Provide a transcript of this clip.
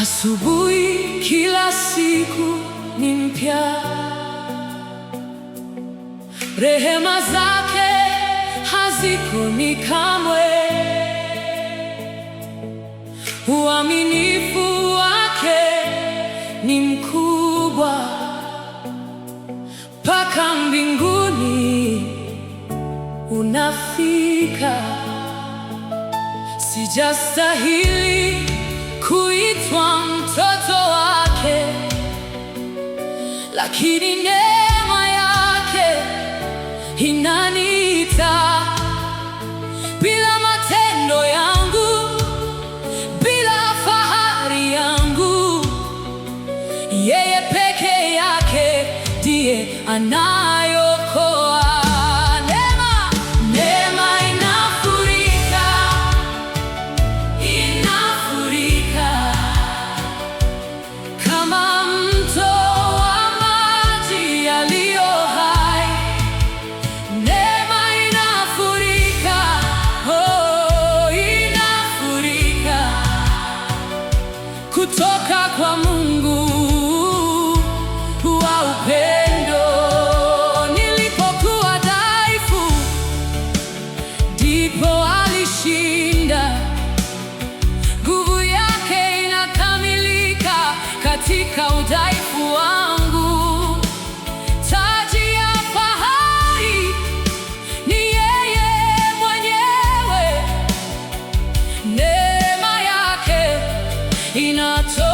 Asubuhi kila siku ni mpya, rehema zake hazikomi kamwe, uaminifu wake ni mkubwa, mpaka mbinguni unafika. Sijastahili kuitwa mtoto wake, lakini neema yake inaniita. Bila matendo yangu, bila fahari yangu, yeye peke yake ndiye anayokoa. Kutoka kwa Mungu wa upendo. Nilipokuwa dhaifu, ndipo alishinda. Nguvu yake inakamilika katika udhaifu wangu. Taji ya fahari ni yeye mwenyewe, neema yake inatoa